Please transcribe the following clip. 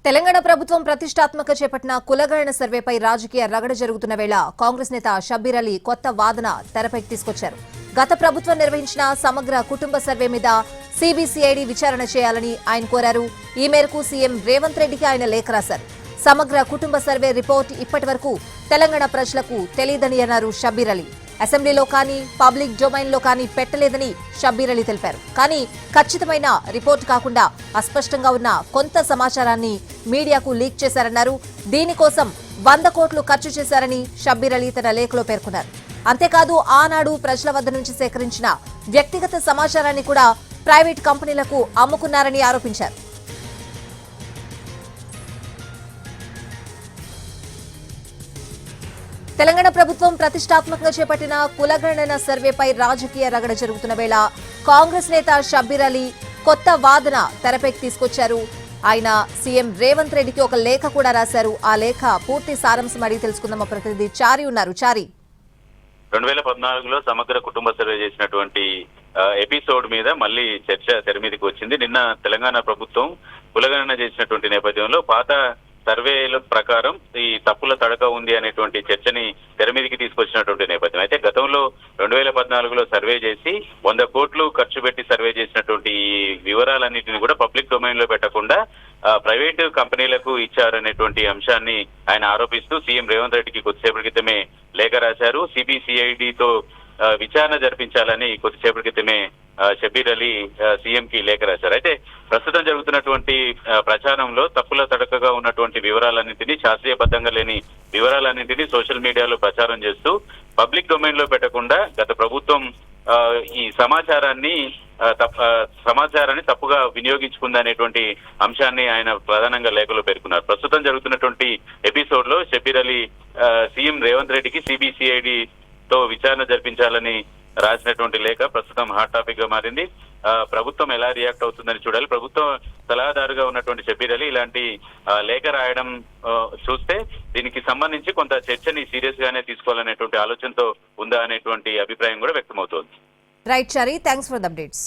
తెలంగాణ ప్రభుత్వం ప్రతిష్టాత్మక చేపట్టిన కులగణన సర్వేపై రాజకీయ రగడ జరుగుతున్న వేళ కాంగ్రెస్ నేత షబ్బీర్ అలీ కొత్త వాదన తెరపైకి తీసుకొచ్చారు. గత ప్రభుత్వం నిర్వహించిన సమగ్ర కుటుంబ సర్వే మీద సిబిసిఐడి విచారణ చేయాలని ఆయన కోరారు. ఈ మేరకు సీఎం రేవంత్ రెడ్డికి ఆయన లేఖ రాశారు. సమగ్ర కుటుంబ సర్వే రిపోర్ట్ ఇప్పటివరకు తెలంగాణ ప్రజలకు తెలియదని అన్నారు షబ్బీర్ అలీ. అసెంబ్లీలో కానీ పబ్లిక్ డొమైన్లో కానీ పెట్టలేదని షబ్బీర్ అలీ తెలిపారు. కానీ ఖచ్చితమైన రిపోర్టు కాకుండా అస్పష్టంగా ఉన్న కొంత సమాచారాన్ని మీడియాకు లీక్ చేశారన్నారు. దీనికోసం 100 కోట్లు ఖర్చు చేశారని షబ్బీర్ అలీ తన లేఖలో పేర్కొన్నారు. అంతేకాదు ఆనాడు ప్రజల వద్ద నుంచి సేకరించిన వ్యక్తిగత సమాచారాన్ని కూడా ప్రైవేట్ కంపెనీలకు అమ్ముకున్నారని ఆరోపించారు. తెలంగాణ ప్రభుత్వం ప్రతిష్టాత్మకంగా చేపట్టిన కులగణన సర్వేపై రాజకీయ రగడ జరుగుతున్న వేళ కాంగ్రెస్ నేత షబ్బీర్ అలీ కొత్త వాదన తెరపైకి తీసుకొచ్చారు. ఆయన సీఎం రేవంత్ రెడ్డికి ఒక లేఖ కూడా రాశారు. ఆ లేఖ పూర్తి సారాంశం అడిగి తెలుసుకుందాం. మా ప్రతినిధి చారి ఉన్నారు. చారి, 2014లో సమగ్ర కుటుంబ సర్వే చేసినటువంటి ఎపిసోడ్ మీద మళ్ళీ చర్చ తెర మీదకి వచ్చింది. నిన్న తెలంగాణ ప్రభుత్వం కులగణన చేసినటువంటి నేపథ్యంలో పాత సర్వేల ప్రకారం ఈ తప్పుల తడక ఉంది అనేటువంటి చర్చని తెర మీదకి తీసుకొచ్చినటువంటి నేపథ్యం. అయితే గతంలో 2014లో సర్వే చేసి 100 కోట్లు ఖర్చు పెట్టి సర్వే చేసినటువంటి ఈ వివరాలన్నింటినీ కూడా పబ్లిక్ డొమైన్ లో పెట్టకుండా ప్రైవేటు కంపెనీలకు ఇచ్చారనేటువంటి అంశాన్ని ఆయన ఆరోపిస్తూ సీఎం రేవంత్ రెడ్డికి కొద్దిసేపటి క్రితమే లేఖ రాశారు. సిబిసిఐడితో విచారణ జరిపించాలని కొద్దిసేపటి క్రితమే షబ్బీర్ అలీ సీఎం కి లేఖ రాశారు. అయితే ప్రస్తుతం జరుగుతున్నటువంటి ప్రచారంలో తప్పుల తడకగా ఉన్నటువంటి వివరాలన్నింటినీ, శాస్త్రీయబద్ధంగా లేని వివరాలన్నింటినీ సోషల్ మీడియాలో ప్రచారం చేస్తూ పబ్లిక్ డొమైన్ లో పెట్టకుండా గత ప్రభుత్వం ఈ సమాచారాన్ని తప్పుగా వినియోగించుకుందనేటువంటి అంశాన్ని ఆయన ప్రధానంగా లేఖలో పేర్కొన్నారు. ప్రస్తుతం జరుగుతున్నటువంటి ఎపిసోడ్ లో షబ్బీర్ అలీ సీఎం రేవంత్ రెడ్డికి సిబిసిఐడి తో విచారణ జరిపించాలని రాసినటువంటి లేఖ ప్రస్తుతం హాట్ టాపిక్ గా మారింది. ప్రభుత్వం ఎలా రియాక్ట్ అవుతుందని చూడాలి. ప్రభుత్వం సలహాదారుగా ఉన్నటువంటి షబ్బీర్ అలీ ఇలాంటి లేఖ రాయడం చూస్తే దీనికి సంబంధించి కొంత చర్చని సీరియస్ గానే తీసుకోవాలనేటువంటి ఆలోచనతో ఉందా అనేటువంటి అభిప్రాయం కూడా వ్యక్తమవుతోంది. Right Chari, thanks for the updates.